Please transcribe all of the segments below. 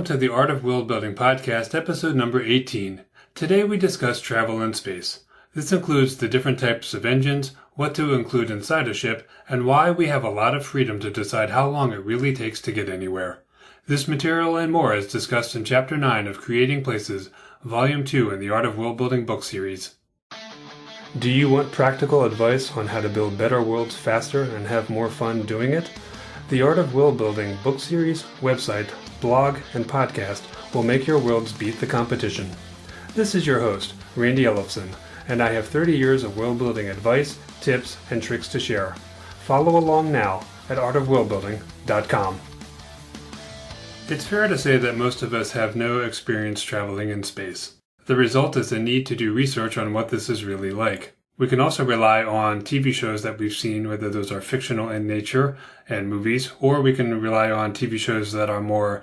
Welcome to the Art of Worldbuilding podcast, episode number 18. Today we discuss travel in space. This includes the different types of engines, what to include inside a ship, and why we have a lot of freedom to decide how long it really takes to get anywhere. This material and more is discussed in Chapter 9 of Creating Places, Volume 2 in the Art of Worldbuilding book series. Do you want practical advice on how to build better worlds faster and have more fun doing it? The Art of Worldbuilding book series, website, blog, and podcast will make your worlds beat the competition. This is your host, Randy Ellefson, and I have 30 years of world-building advice, tips, and tricks to share. Follow along now at artofworldbuilding.com. It's fair to say that most of us have no experience traveling in space. The result is a need to do research on what this is really like. We can also rely on TV shows that we've seen, whether those are fictional in nature and movies, or we can rely on TV shows that are more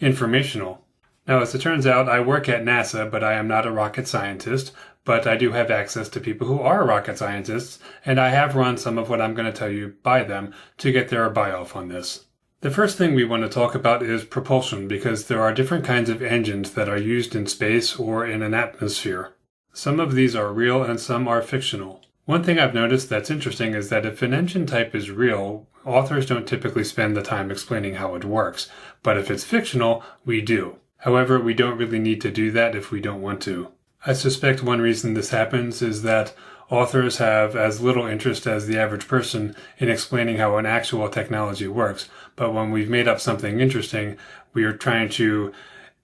informational. Now, as it turns out, I work at NASA, but I am not a rocket scientist, but I do have access to people who are rocket scientists, and I have run some of what I'm going to tell you by them to get their buy-off on this. The first thing we want to talk about is propulsion, because there are different kinds of engines that are used in space or in an atmosphere. Some of these are real and some are fictional. One thing I've noticed that's interesting is that if an engine type is real, authors don't typically spend the time explaining how it works, but if it's fictional, we do. However, we don't really need to do that if we don't want to. I suspect one reason this happens is that authors have as little interest as the average person in explaining how an actual technology works, but when we've made up something interesting, we are trying to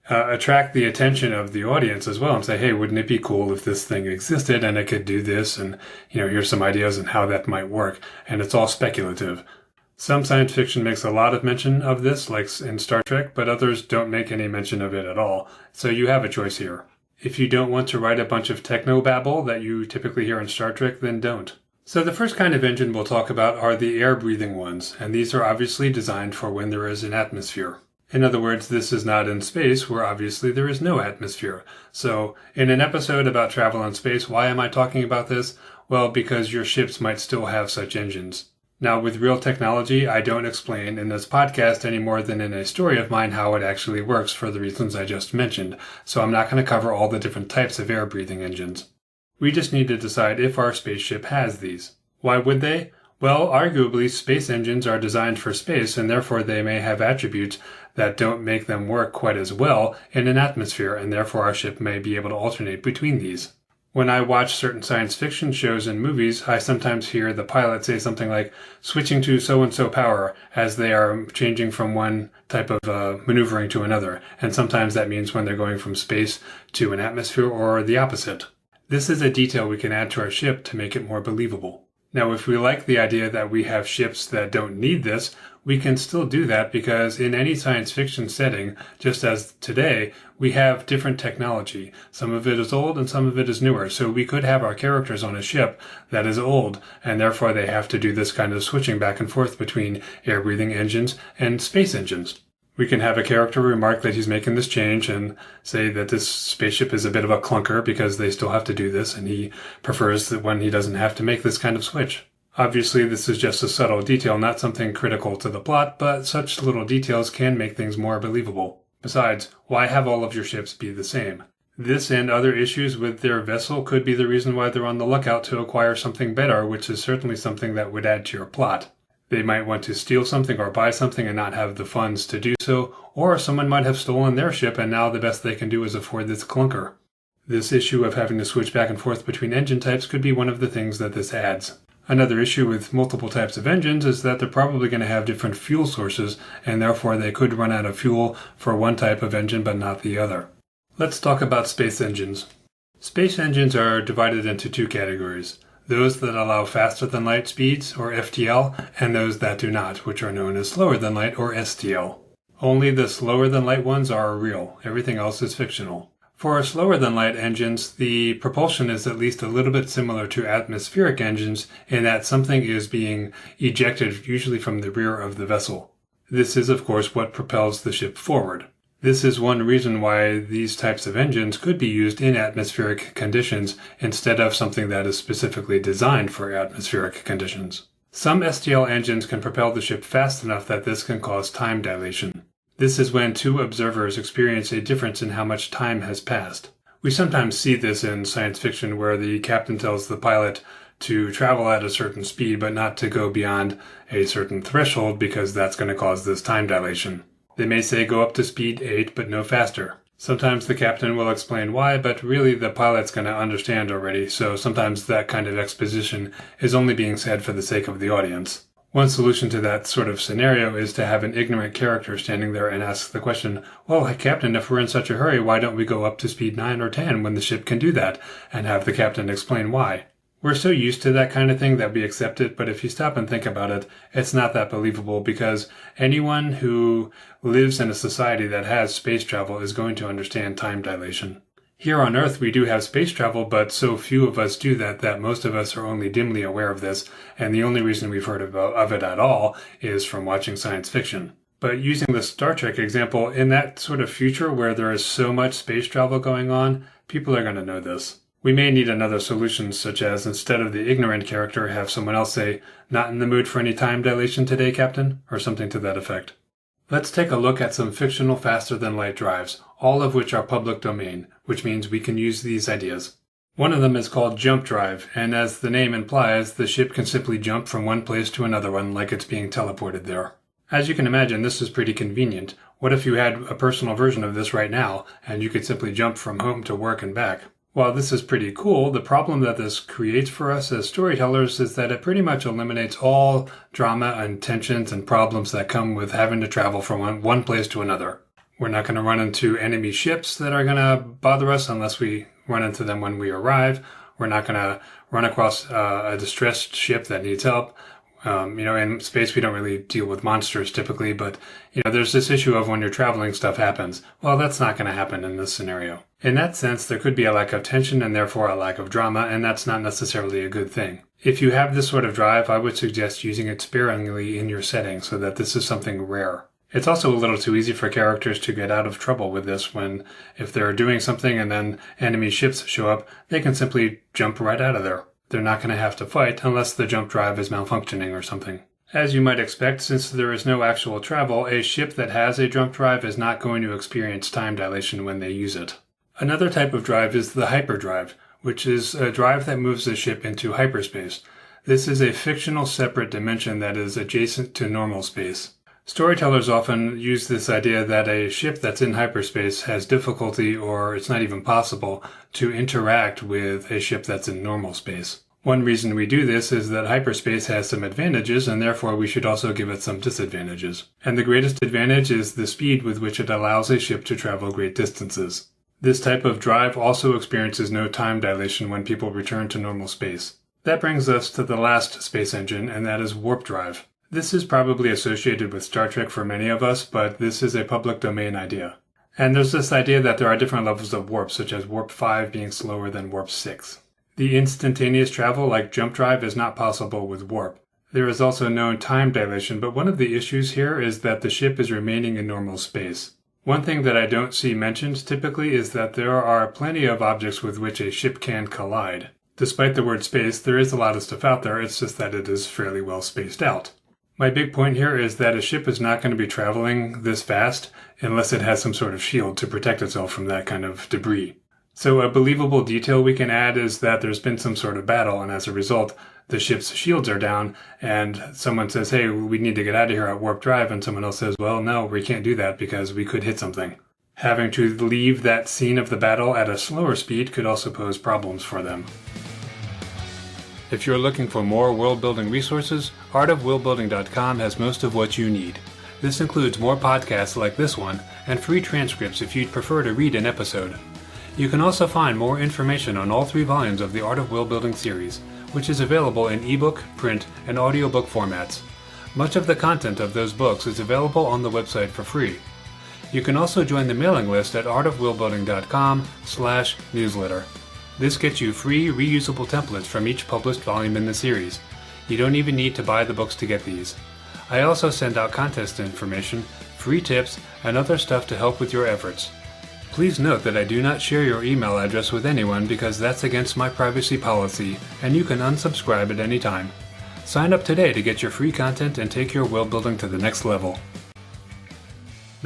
attract the attention of the audience as well and say, hey, wouldn't it be cool if this thing existed and it could do this, and here's some ideas on how that might work, and it's all speculative. Some science fiction makes a lot of mention of this, like in Star Trek, but others don't make any mention of it at all, so you have a choice here. If you don't want to write a bunch of technobabble that you typically hear in Star Trek, then don't. So the first kind of engine we'll talk about are the air-breathing ones, and these are obviously designed for when there is an atmosphere. In other words, this is not in space where obviously there is no atmosphere. So in an episode about travel in space, why am I talking about this? Well, because your ships might still have such engines. Now, with real technology, I don't explain in this podcast any more than in a story of mine how it actually works for the reasons I just mentioned, so I'm not going to cover all the different types of air-breathing engines. We just need to decide if our spaceship has these. Why would they? Well, arguably, space engines are designed for space, and therefore they may have attributes that don't make them work quite as well in an atmosphere, and therefore our ship may be able to alternate between these. When I watch certain science fiction shows and movies, I sometimes hear the pilot say something like, switching to so-and-so power, as they are changing from one type of maneuvering to another, and sometimes that means when they're going from space to an atmosphere or the opposite. This is a detail we can add to our ship to make it more believable. Now, if we like the idea that we have ships that don't need this, we can still do that because in any science fiction setting, just as today, we have different technology. Some of it is old and some of it is newer. So we could have our characters on a ship that is old, and therefore they have to do this kind of switching back and forth between air-breathing engines and space engines. We can have a character remark that he's making this change and say that this spaceship is a bit of a clunker because they still have to do this, and he prefers that when he doesn't have to make this kind of switch. Obviously, this is just a subtle detail, not something critical to the plot, but such little details can make things more believable. Besides, why have all of your ships be the same? This and other issues with their vessel could be the reason why they're on the lookout to acquire something better, which is certainly something that would add to your plot. They might want to steal something or buy something and not have the funds to do so, or someone might have stolen their ship and now the best they can do is afford this clunker. This issue of having to switch back and forth between engine types could be one of the things that this adds. Another issue with multiple types of engines is that they're probably going to have different fuel sources, and therefore they could run out of fuel for one type of engine but not the other. Let's talk about space engines. Space engines are divided into two categories. Those that allow faster than light speeds, or FTL, and those that do not, which are known as slower than light, or STL. Only the slower than light ones are real. Everything else is fictional. For slower than light engines, the propulsion is at least a little bit similar to atmospheric engines in that something is being ejected, usually from the rear of the vessel. This is, of course, what propels the ship forward. This is one reason why these types of engines could be used in atmospheric conditions instead of something that is specifically designed for atmospheric conditions. Some STL engines can propel the ship fast enough that this can cause time dilation. This is when two observers experience a difference in how much time has passed. We sometimes see this in science fiction where the captain tells the pilot to travel at a certain speed but not to go beyond a certain threshold because that's going to cause this time dilation. They may say go up to speed 8 but no faster. Sometimes the captain will explain why, but really the pilot's going to understand already, so sometimes that kind of exposition is only being said for the sake of the audience. One solution to that sort of scenario is to have an ignorant character standing there and ask the question, well, Captain, if we're in such a hurry, why don't we go up to speed 9 or 10 when the ship can do that? And have the captain explain why. We're so used to that kind of thing that we accept it, but if you stop and think about it, it's not that believable because anyone who lives in a society that has space travel is going to understand time dilation. Here on Earth, we do have space travel, but so few of us do that most of us are only dimly aware of this, and the only reason we've heard of it at all is from watching science fiction. But using the Star Trek example, in that sort of future where there is so much space travel going on, people are going to know this. We may need another solution, such as instead of the ignorant character, have someone else say, "Not in the mood for any time dilation today, Captain," or something to that effect. Let's take a look at some fictional faster-than-light drives, all of which are public domain, which means we can use these ideas. One of them is called Jump Drive, and as the name implies, the ship can simply jump from one place to another one like it's being teleported there. As you can imagine, this is pretty convenient. What if you had a personal version of this right now, and you could simply jump from home to work and back? While this is pretty cool, the problem that this creates for us as storytellers is that it pretty much eliminates all drama and tensions and problems that come with having to travel from one place to another. We're not going to run into enemy ships that are going to bother us unless we run into them when we arrive. We're not going to run across a distressed ship that needs help. In space we don't really deal with monsters typically, but there's this issue of when you're traveling stuff happens. Well, that's not going to happen in this scenario. In that sense, there could be a lack of tension and therefore a lack of drama, and that's not necessarily a good thing. If you have this sort of drive, I would suggest using it sparingly in your setting so that this is something rare. It's also a little too easy for characters to get out of trouble with this if they're doing something and then enemy ships show up, they can simply jump right out of there. They're not going to have to fight unless the jump drive is malfunctioning or something. As you might expect, since there is no actual travel, a ship that has a jump drive is not going to experience time dilation when they use it. Another type of drive is the hyperdrive, which is a drive that moves the ship into hyperspace. This is a fictional separate dimension that is adjacent to normal space. Storytellers often use this idea that a ship that's in hyperspace has difficulty, or it's not even possible, to interact with a ship that's in normal space. One reason we do this is that hyperspace has some advantages, and therefore we should also give it some disadvantages. And the greatest advantage is the speed with which it allows a ship to travel great distances. This type of drive also experiences no time dilation when people return to normal space. That brings us to the last space engine, and that is warp drive. This is probably associated with Star Trek for many of us, but this is a public domain idea. And there's this idea that there are different levels of warp, such as warp 5 being slower than warp 6. The instantaneous travel like jump drive is not possible with warp. There is also known time dilation, but one of the issues here is that the ship is remaining in normal space. One thing that I don't see mentioned typically is that there are plenty of objects with which a ship can collide. Despite the word space, there is a lot of stuff out there, it's just that it is fairly well spaced out. My big point here is that a ship is not going to be traveling this fast unless it has some sort of shield to protect itself from that kind of debris. So a believable detail we can add is that there's been some sort of battle, and as a result, the ship's shields are down, and someone says, hey, we need to get out of here at warp drive, and someone else says, well, no, we can't do that because we could hit something. Having to leave that scene of the battle at a slower speed could also pose problems for them. If you're looking for more world-building resources, artofworldbuilding.com has most of what you need. This includes more podcasts like this one, and free transcripts if you'd prefer to read an episode. You can also find more information on all 3 volumes of the Art of Worldbuilding series, which is available in ebook, print, and audiobook formats. Much of the content of those books is available on the website for free. You can also join the mailing list at artofworldbuilding.com/newsletter. This gets you free, reusable templates from each published volume in the series. You don't even need to buy the books to get these. I also send out contest information, free tips, and other stuff to help with your efforts. Please note that I do not share your email address with anyone because that's against my privacy policy, and you can unsubscribe at any time. Sign up today to get your free content and take your world building to the next level.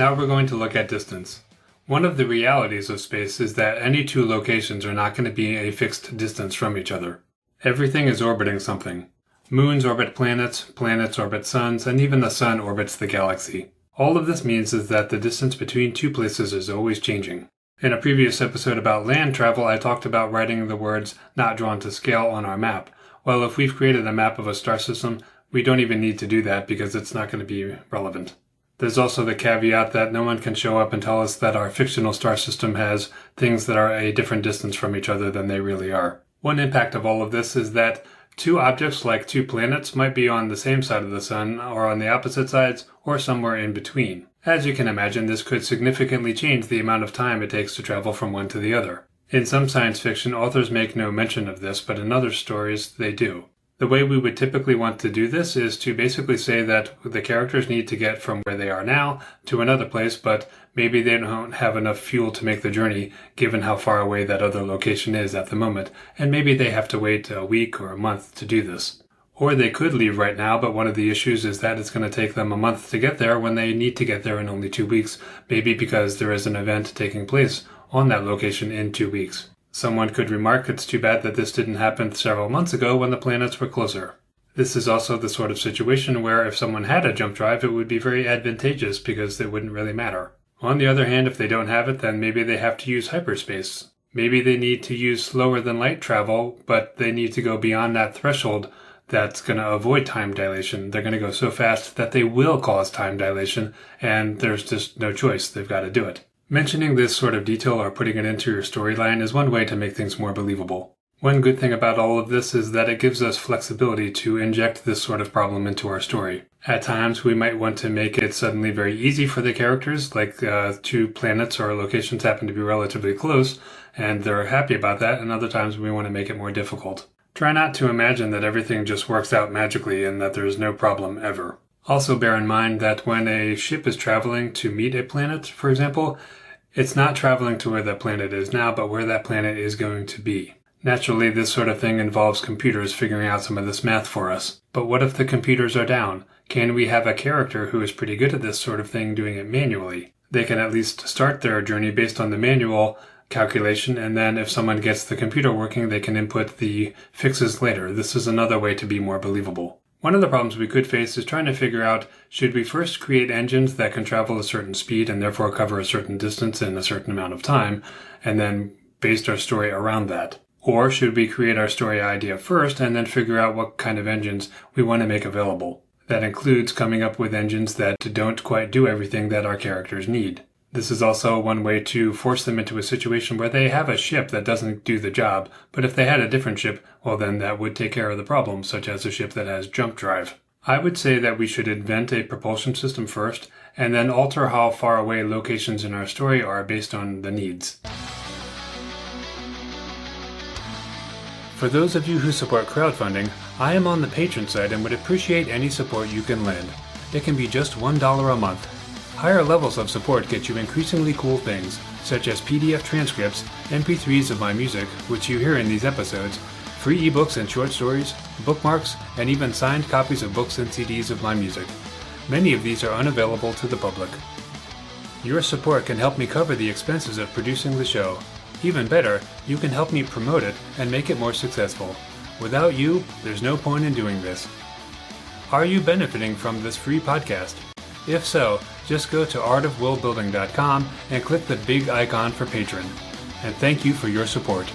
Now we're going to look at distance. One of the realities of space is that any two locations are not going to be a fixed distance from each other. Everything is orbiting something. Moons orbit planets, planets orbit suns, and even the sun orbits the galaxy. All of this means is that the distance between two places is always changing. In a previous episode about land travel, I talked about writing the words "not drawn to scale" on our map. Well, if we've created a map of a star system, we don't even need to do that because it's not going to be relevant. There's also the caveat that no one can show up and tell us that our fictional star system has things that are a different distance from each other than they really are. One impact of all of this is that two objects like two planets might be on the same side of the sun or on the opposite sides or somewhere in between. As you can imagine, this could significantly change the amount of time it takes to travel from one to the other. In some science fiction, authors make no mention of this, but in other stories, they do. The way we would typically want to do this is to basically say that the characters need to get from where they are now to another place, but maybe they don't have enough fuel to make the journey given how far away that other location is at the moment, and maybe they have to wait a week or a month to do this. Or they could leave right now, but one of the issues is that it's going to take them a month to get there when they need to get there in only 2 weeks, maybe because there is an event taking place on that location in 2 weeks. Someone could remark it's too bad that this didn't happen several months ago when the planets were closer. This is also the sort of situation where if someone had a jump drive, it would be very advantageous because it wouldn't really matter. On the other hand, if they don't have it, then maybe they have to use hyperspace. Maybe they need to use slower than light travel, but they need to go beyond that threshold that's going to avoid time dilation. They're going to go so fast that they will cause time dilation, and there's just no choice. They've got to do it. Mentioning this sort of detail or putting it into your storyline is one way to make things more believable. One good thing about all of this is that it gives us flexibility to inject this sort of problem into our story. At times, we might want to make it suddenly very easy for the characters, like two planets or locations happen to be relatively close, and they're happy about that, and other times we want to make it more difficult. Try not to imagine that everything just works out magically and that there's no problem ever. Also bear in mind that when a ship is traveling to meet a planet, for example, it's not traveling to where that planet is now, but where that planet is going to be. Naturally, this sort of thing involves computers figuring out some of this math for us. But what if the computers are down? Can we have a character who is pretty good at this sort of thing doing it manually? They can at least start their journey based on the manual calculation, and then if someone gets the computer working, they can input the fixes later. This is another way to be more believable. One of the problems we could face is trying to figure out, should we first create engines that can travel a certain speed and therefore cover a certain distance in a certain amount of time, and then base our story around that? Or should we create our story idea first and then figure out what kind of engines we want to make available? That includes coming up with engines that don't quite do everything that our characters need. This is also one way to force them into a situation where they have a ship that doesn't do the job, but if they had a different ship, well then that would take care of the problem, such as a ship that has jump drive. I would say that we should invent a propulsion system first, and then alter how far away locations in our story are based on the needs. For those of you who support crowdfunding, I am on the Patreon site and would appreciate any support you can lend. It can be just $1 a month. Higher levels of support get you increasingly cool things, such as PDF transcripts, MP3s of my music, which you hear in these episodes, free ebooks and short stories, bookmarks, and even signed copies of books and CDs of my music. Many of these are unavailable to the public. Your support can help me cover the expenses of producing the show. Even better, you can help me promote it and make it more successful. Without you, there's no point in doing this. Are you benefiting from this free podcast? If so, just go to artofworldbuilding.com and click the big icon for Patreon. And thank you for your support.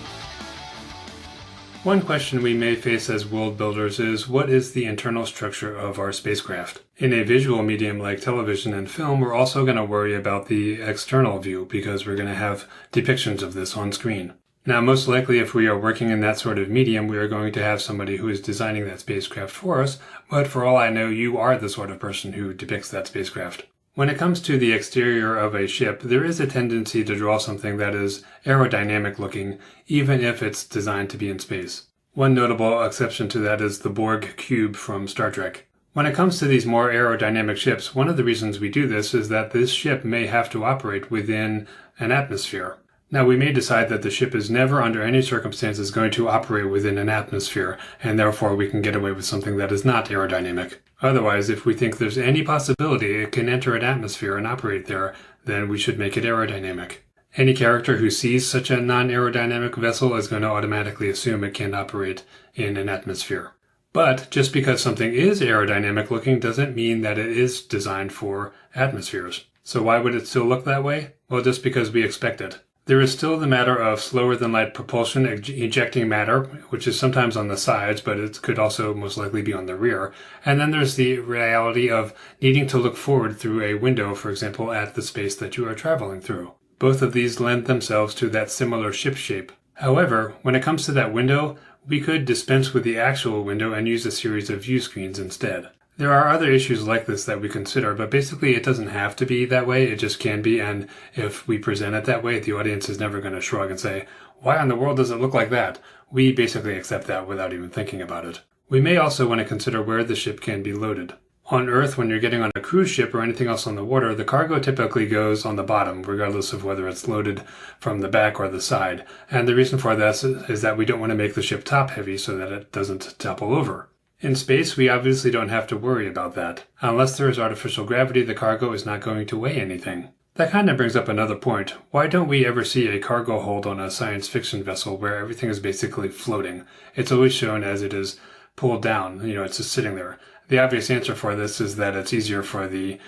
One question we may face as world builders is, what is the internal structure of our spacecraft? In a visual medium like television and film, we're also going to worry about the external view because we're going to have depictions of this on screen. Now, most likely if we are working in that sort of medium, we are going to have somebody who is designing that spacecraft for us, but for all I know, you are the sort of person who depicts that spacecraft. When it comes to the exterior of a ship, there is a tendency to draw something that is aerodynamic looking, even if it's designed to be in space. One notable exception to that is the Borg cube from Star Trek. When it comes to these more aerodynamic ships, one of the reasons we do this is that this ship may have to operate within an atmosphere. Now, we may decide that the ship is never under any circumstances going to operate within an atmosphere, and therefore we can get away with something that is not aerodynamic. Otherwise, if we think there's any possibility it can enter an atmosphere and operate there, then we should make it aerodynamic. Any character who sees such a non-aerodynamic vessel is going to automatically assume it can operate in an atmosphere. But just because something is aerodynamic looking doesn't mean that it is designed for atmospheres. So why would it still look that way? Well, just because we expect it. There is still the matter of slower than light propulsion ejecting matter, which is sometimes on the sides, but it could also most likely be on the rear. And then there's the reality of needing to look forward through a window, for example, at the space that you are traveling through. Both of these lend themselves to that similar ship shape. However, when it comes to that window, we could dispense with the actual window and use a series of view screens instead. There are other issues like this that we consider, but basically it doesn't have to be that way, it just can be, and if we present it that way, the audience is never going to shrug and say, "Why in the world does it look like that?" We basically accept that without even thinking about it. We may also want to consider where the ship can be loaded. On Earth, when you're getting on a cruise ship or anything else on the water, the cargo typically goes on the bottom, regardless of whether it's loaded from the back or the side. And the reason for this is that we don't want to make the ship top heavy so that it doesn't topple over. In space, we obviously don't have to worry about that. Unless there is artificial gravity, the cargo is not going to weigh anything. That kind of brings up another point. Why don't we ever see a cargo hold on a science fiction vessel where everything is basically floating? It's always shown as it is pulled down, it's just sitting there. The obvious answer for this is that it's easier for the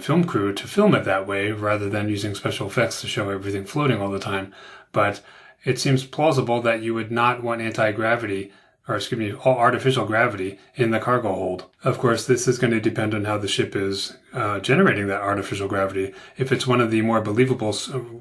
film crew to film it that way rather than using special effects to show everything floating all the time. But it seems plausible that you would not want artificial gravity in the cargo hold. Of course, this is going to depend on how the ship is generating that artificial gravity. If it's one of the more believable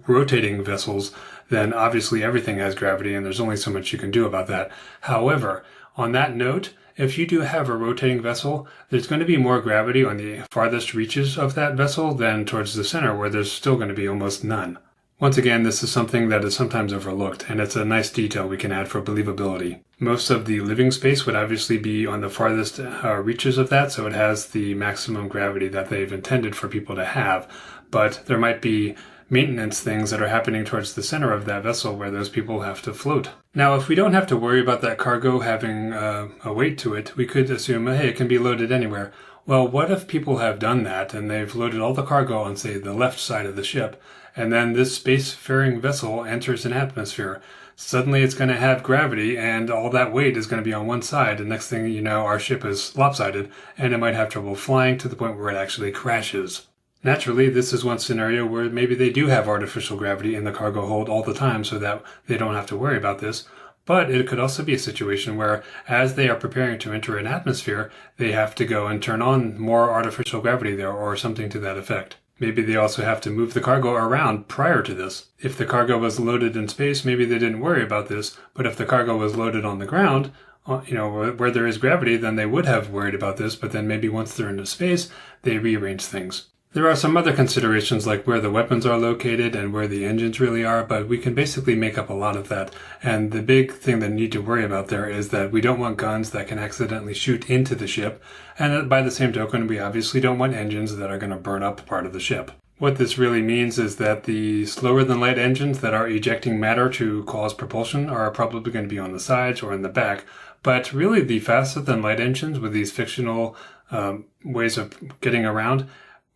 rotating vessels, then obviously everything has gravity and there's only so much you can do about that. However, on that note, if you do have a rotating vessel, there's going to be more gravity on the farthest reaches of that vessel than towards the center, where there's still going to be almost none. Once again, this is something that is sometimes overlooked, and it's a nice detail we can add for believability. Most of the living space would obviously be on the farthest reaches of that, so it has the maximum gravity that they've intended for people to have. But there might be maintenance things that are happening towards the center of that vessel where those people have to float. Now, if we don't have to worry about that cargo having a weight to it, we could assume, hey, it can be loaded anywhere. Well, what if people have done that and they've loaded all the cargo on, say, the left side of the ship, and then this spacefaring vessel enters an atmosphere? Suddenly it's going to have gravity and all that weight is going to be on one side, and next thing you know, our ship is lopsided and it might have trouble flying to the point where it actually crashes. Naturally, this is one scenario where maybe they do have artificial gravity in the cargo hold all the time so that they don't have to worry about this. But it could also be a situation where, as they are preparing to enter an atmosphere, they have to go and turn on more artificial gravity there or something to that effect. Maybe they also have to move the cargo around prior to this. If the cargo was loaded in space, maybe they didn't worry about this. But if the cargo was loaded on the ground, where there is gravity, then they would have worried about this. But then maybe once they're into space, they rearrange things. There are some other considerations like where the weapons are located and where the engines really are, but we can basically make up a lot of that. And the big thing that you need to worry about there is that we don't want guns that can accidentally shoot into the ship, and by the same token, we obviously don't want engines that are going to burn up part of the ship. What this really means is that the slower than light engines that are ejecting matter to cause propulsion are probably going to be on the sides or in the back, but really the faster than light engines with these fictional ways of getting around,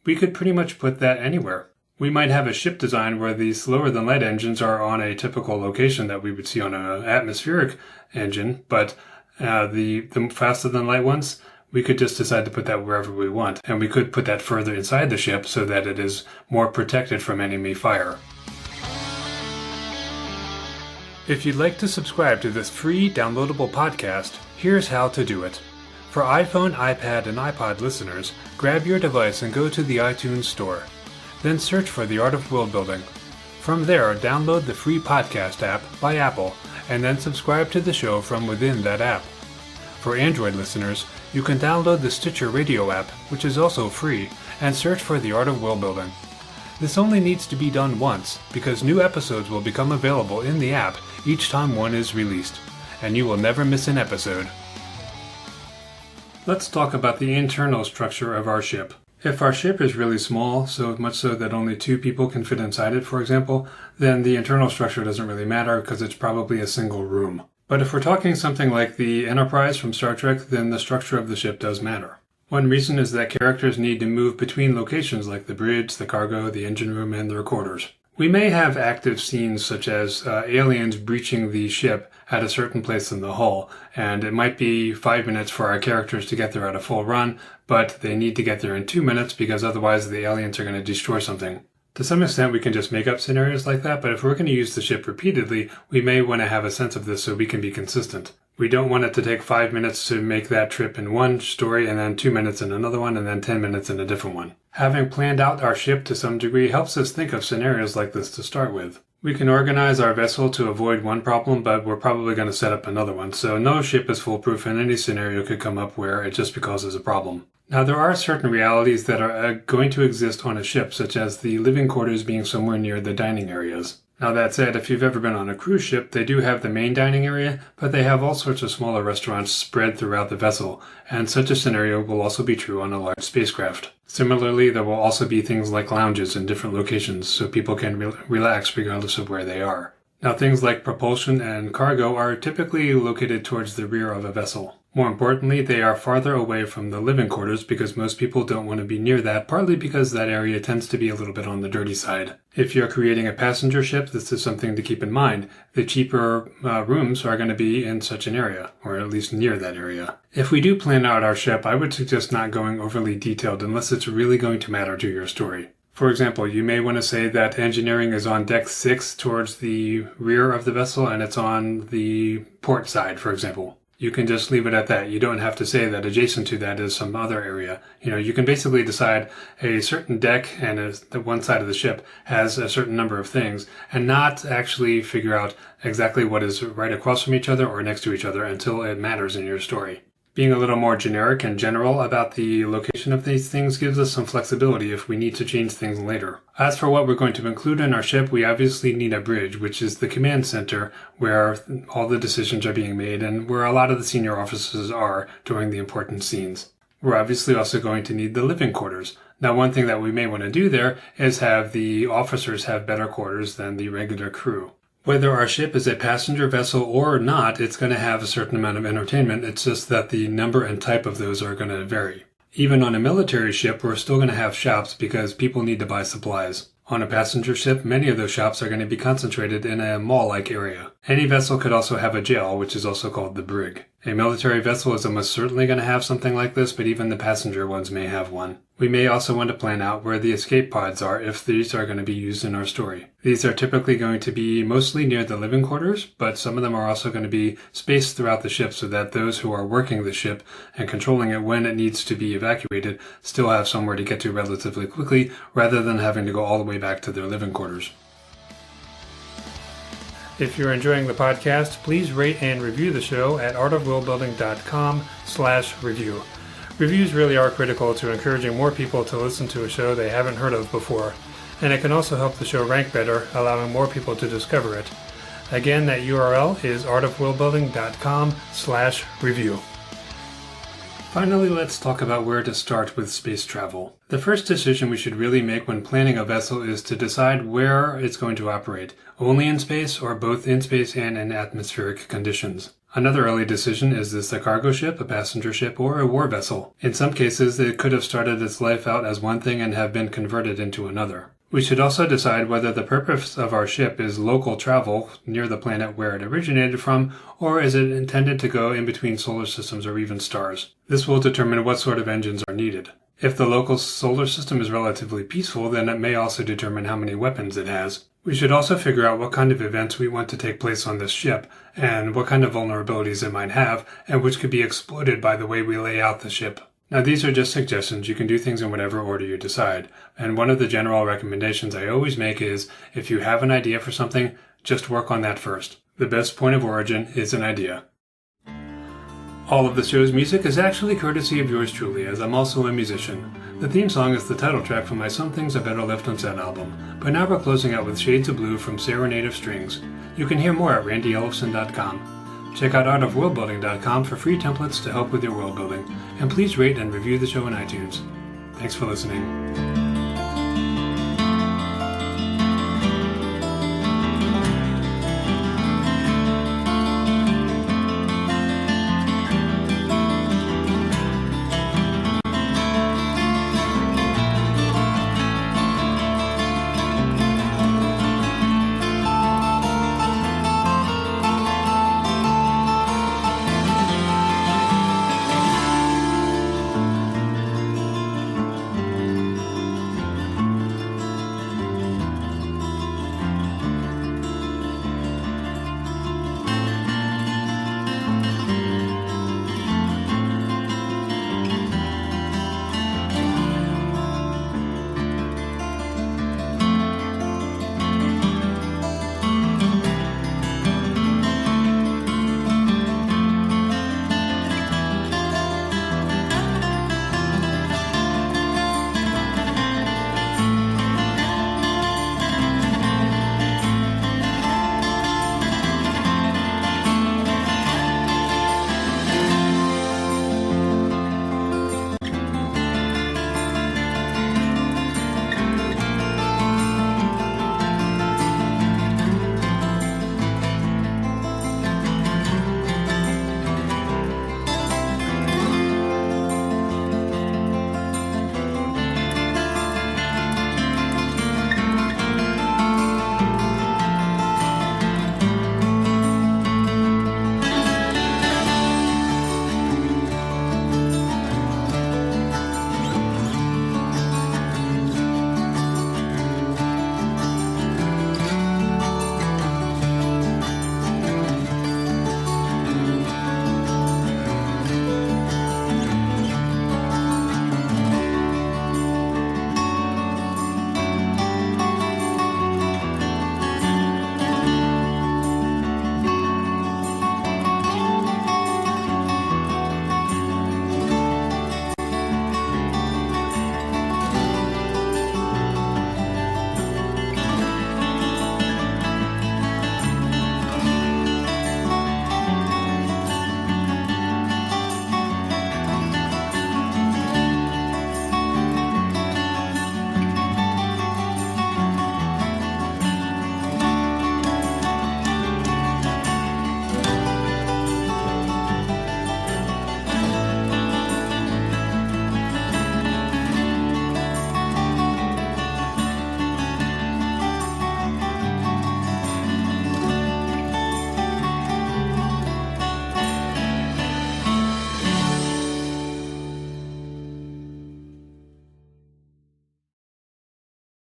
we could pretty much put that anywhere. We might have a ship design where the slower than light engines are on a typical location that we would see on an atmospheric engine, but the faster than light ones, we could just decide to put that wherever we want, and we could put that further inside the ship so that it is more protected from enemy fire. If you'd like to subscribe to this free downloadable podcast, here's how to do it. For iPhone, iPad, and iPod listeners, grab your device and go to the iTunes Store. Then search for The Art of World Building. From there, download the free podcast app by Apple, and then subscribe to the show from within that app. For Android listeners, you can download the Stitcher Radio app, which is also free, and search for The Art of World Building. This only needs to be done once, because new episodes will become available in the app each time one is released, and you will never miss an episode. Let's talk about the internal structure of our ship. If our ship is really small, so much so that only 2 people can fit inside it, for example, then the internal structure doesn't really matter because it's probably a single room. But if we're talking something like the Enterprise from Star Trek, then the structure of the ship does matter. One reason is that characters need to move between locations like the bridge, the cargo, the engine room, and the recorders. We may have active scenes such as aliens breaching the ship at a certain place in the hull, and it might be 5 minutes for our characters to get there at a full run, but they need to get there in 2 minutes because otherwise the aliens are going to destroy something. To some extent, we can just make up scenarios like that, but if we're going to use the ship repeatedly, we may want to have a sense of this so we can be consistent. We don't want it to take 5 minutes to make that trip in one story and then 2 minutes in another one and then 10 minutes in a different one. Having planned out our ship to some degree helps us think of scenarios like this to start with. We can organize our vessel to avoid one problem, but we're probably going to set up another one, so no ship is foolproof and any scenario could come up where it just causes a problem. Now, there are certain realities that are going to exist on a ship, such as the living quarters being somewhere near the dining areas. Now, that said, if you've ever been on a cruise ship, they do have the main dining area, but they have all sorts of smaller restaurants spread throughout the vessel, and such a scenario will also be true on a large spacecraft. Similarly, there will also be things like lounges in different locations, so people can relax regardless of where they are. Now, things like propulsion and cargo are typically located towards the rear of a vessel. More importantly, they are farther away from the living quarters because most people don't want to be near that, partly because that area tends to be a little bit on the dirty side. If you're creating a passenger ship, this is something to keep in mind. The cheaper rooms are going to be in such an area, or at least near that area. If we do plan out our ship, I would suggest not going overly detailed unless it's really going to matter to your story. For example, you may want to say that engineering is on deck 6 towards the rear of the vessel and it's on the port side, for example. You can just leave it at that. You don't have to say that adjacent to that is some other area. You can basically decide a certain deck and the one side of the ship has a certain number of things and not actually figure out exactly what is right across from each other or next to each other until it matters in your story. Being a little more generic and general about the location of these things gives us some flexibility if we need to change things later. As for what we're going to include in our ship, we obviously need a bridge, which is the command center where all the decisions are being made and where a lot of the senior officers are during the important scenes. We're obviously also going to need the living quarters. Now, one thing that we may want to do there is have the officers have better quarters than the regular crew. Whether our ship is a passenger vessel or not, it's going to have a certain amount of entertainment. It's just that the number and type of those are going to vary. Even on a military ship, we're still going to have shops because people need to buy supplies. On a passenger ship, many of those shops are going to be concentrated in a mall-like area. Any vessel could also have a jail, which is also called the brig. A military vessel is almost certainly going to have something like this, but even the passenger ones may have one. We may also want to plan out where the escape pods are if these are going to be used in our story. These are typically going to be mostly near the living quarters, but some of them are also going to be spaced throughout the ship so that those who are working the ship and controlling it when it needs to be evacuated still have somewhere to get to relatively quickly rather than having to go all the way back to their living quarters. If you're enjoying the podcast, please rate and review the show at artofworldbuilding.com/review. Reviews really are critical to encouraging more people to listen to a show they haven't heard of before, and it can also help the show rank better, allowing more people to discover it. Again, that URL is artofworldbuilding.com/review. Finally, let's talk about where to start with space travel. The first decision we should really make when planning a vessel is to decide where it's going to operate, only in space or both in space and in atmospheric conditions. Another early decision is this a cargo ship, a passenger ship, or a war vessel? In some cases, it could have started its life out as one thing and have been converted into another. We should also decide whether the purpose of our ship is local travel near the planet where it originated from, or is it intended to go in between solar systems or even stars. This will determine what sort of engines are needed. If the local solar system is relatively peaceful, then it may also determine how many weapons it has. We should also figure out what kind of events we want to take place on this ship, and what kind of vulnerabilities it might have, and which could be exploited by the way we lay out the ship. Now, these are just suggestions. You can do things in whatever order you decide. And one of the general recommendations I always make is, if you have an idea for something, just work on that first. The best point of origin is an idea. All of the show's music is actually courtesy of yours truly, as I'm also a musician. The theme song is the title track from my Some Things Are Better Left Unsaid album, but now we're closing out with Shades of Blue from Serenade of Strings. You can hear more at randyellefson.com. Check out artofworldbuilding.com for free templates to help with your world building, and please rate and review the show in iTunes. Thanks for listening.